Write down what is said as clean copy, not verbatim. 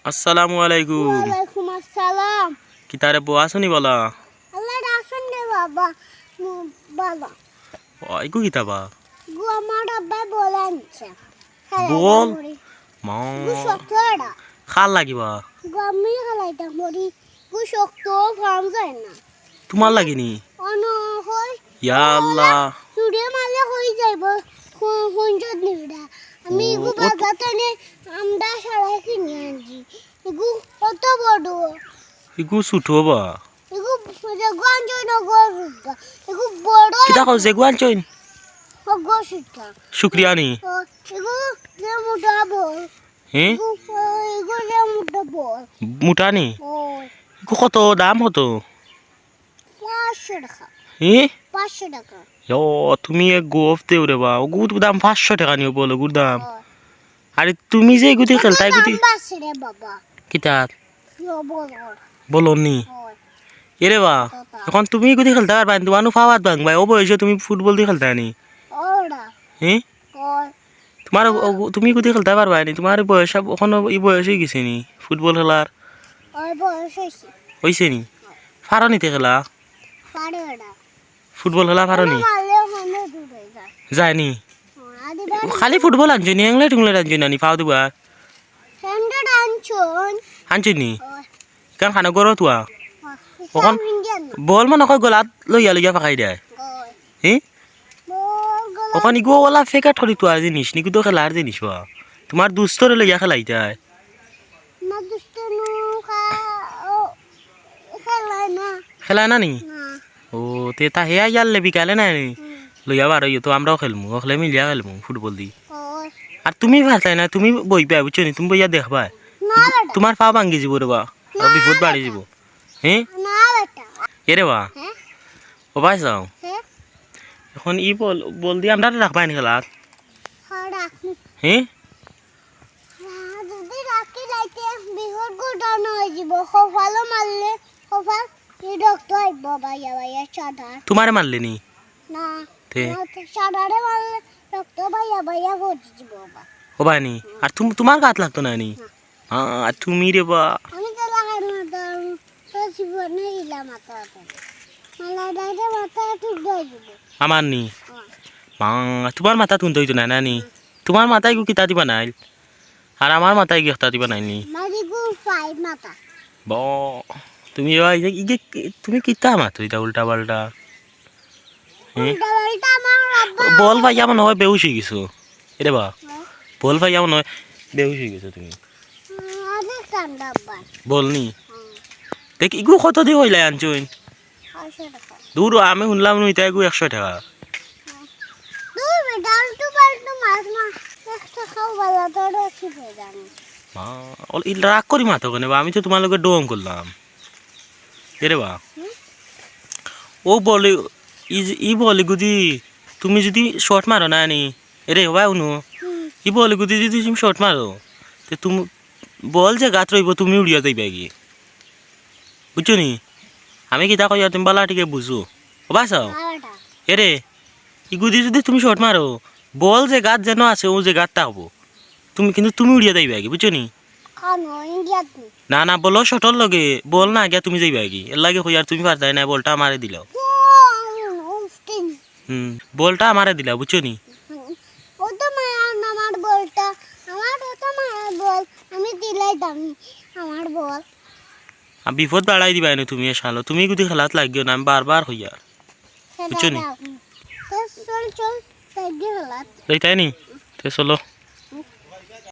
আসসালামু আলাইকুম। ওয়ালাইকুম আসসালাম। কি তারে বউ আসনি বলা? আল্লাহ রাসুন রে বাবা বাবা। ইগু কিতাবা? গো আমার আব্বা বলেনছে। বল মা গো শক্তরা। খাল লাগিবা? গো আমি খালাইতা মরি। গো শক্ত ফার্ম যায় না। তোমার লাগিনি? অন হই। ইয়া আল্লাহ। চুড়ে মালে হই যাইব। হঞ্জত নিবিড়া। আমি গো বাজাতে নে আমরা সারা কিনে আনছি। গো কত বড়। ইগু ছুটো বা? ইগু জেগুয়ান জইন গরুটা ইগু বড় কিতা কও জেগুয়ান চইন? গসুটা শুকরিয়া নি? ইগু যে মুটা বল হে ইগু যে মুটা বল মুটা নি? ওই ইগু কত দাম হতো? 500 টাকা হে 500 টাকা ইয়ো তুমি এক গোফ দেও রে বা ওগু দাম 500 টাকা নিও বলো গুর দাম। আরে তুমি যে এগুতি খেলতা এগুতি বাস রে বাবা কিতা বল বলো নি? এরে বা এখন তুমি এগুতি খেলতে পারবা তোমার ফাওয়াত ভাঙ ভাই ও বয়সে তুমি ফুটবল দিয়ে খেলতা নি? ওরা হে ওই তোমার তুমি এগুতি খেলতে পারবা নি? তোমার বয়স এখন এই বয়স হয়ে গেছে নি ফুটবল খেলার? ওই বয়স হইছে হইছে নি? ফারো নিতে খেলা পারে ওরা ফুটবল খেলা ফারো নি? মারলে হনে দূরে যায় যায় নি? আদি খালি ফুটবল আনছো নি এংলে টুংলে আনছো না নি ফাও দিবা? হ্যান্ডেড আনছন আনছো নি? ওই কেন খানো গরো তোয়া ওখান ইন্ডিয়ান বল মানে কয় গলাত লইয়া লইয়া পাকাই দেয় ওই হে বল গলা ওখান ইগো ওলা ফেকাট করি তোয়ার জিনিস নিকু তো খেলার জিনিস বা তোমার দুস্তরে লইয়া খেলাইতায় না দুষ্টনু ও খেলায় না খেলায় না নি? না ও তে তা হেয়া ইয়ারলে বিকালে না নি লইয়া বার তো আমরাও খেলমু ওখলে মিলিয়া খেলমু ফুটবল দি। ওই আর তুমি পারতাই না তুমি বইবা বুঝছো নি তুমি বইয়া দেখবা না বেটা তোমার পা ভাঙ্গি যাব রে বা আর বিপদ বাড়ি যাব হে না বেটা এরে বা হ্যাঁ ও ভাই যাও হ্যাঁ এখন ই বল বল দি আমরা রাখবাই নি খেলাত রাখি হে যদি রাখি লাইতে বিহর গোডাউন হয়ে যাব সফালো মারলে সফাল এই ডক্টর আইব ভাইয়া ভাইয়া চাদার তোমারে মারলে নি? না তে চাদারে মারলে ডক্টর ভাইয়া ভাইয়া ভর্তি যাব বাবা ও ভাই নি আর তোমার গাত লাগতো না নি? আর তুমি রে বা আমি তো লাগাই না তো জীবনে ইলা মাথা মালা দাইতে মাথা ঠিক দই দিব আমার নি তোমার মাথা তুন তো না নানি তোমার মাথায় গু কিতা দিবা নাই আর আমার মাথায় গিয়ে দিবা নাই নি মারি গু 5 মাথা ব তুমি ইগে তুমি কিতা মাতো এটা উল্টা পাল্টা উল্টা পাল্টা আমার আব্বা বল ভাই এমন হয় বেহুশ হয়ে গেছো এরে বা বল ভাই এমন হয় বেহুশ হয়ে গেছো তুমি অনেক ঠান্ডা আব্বা বল নি দেখ ইগু কত দিয়ে হইলাই আনছুন 500 টাকা দূর আমি শুনলাম ইটা ইগু 100 টাকা দূর বেটা উল্টো পাল্টো মাছ মাছ একটা খাও বালা তোর কি জানি রাগ করি মাথা কেন বা আমি তো তোমার লোকের ডোম করলাম এরে বা ও বলে ই বলে গুদি তুমি যদি শর্ট মারো না নি এরে ভাই উনু ই বলে গুদি যদি তুমি শর্ট মারো তো তুমি বল যে গাত রইব তুমি উড়িয়া যাইবা গিয়ে বুঝছো নি আমি কিতা কইয়া তুমি বালা ঠিকে বুঝো ও বাসাও আটা এরে ই গুদি যদি তুমি শর্ট মারো বল যে গাত যেন আছে ও যে গাতটা হবো তুমি কিন্তু তুমি উড়িয়া যাইবা গিয়ে বুঝছো নি খানো ইন্ডিয়া না না বলো শটর লগে বল না গিয়া তুমি যাইবা গিয়ে এর লাগে কইয়ার তুমি পারতাই না বলটা আমারে দিলাও বলটা আমারে দিলা বুঝছো নি ও তো মায়ার আমার বলটা আমার তো মায়ার বল আমি দিলাই দামি আমার বল বিপদ বাড়াই দিবা না তুমি শালো তুমি যদি খেলাত লাগিও না আমি বারবার হইয়া বুঝছো নি চল চল সাইড দিয়ে হলাত এইটাই নি তো চলো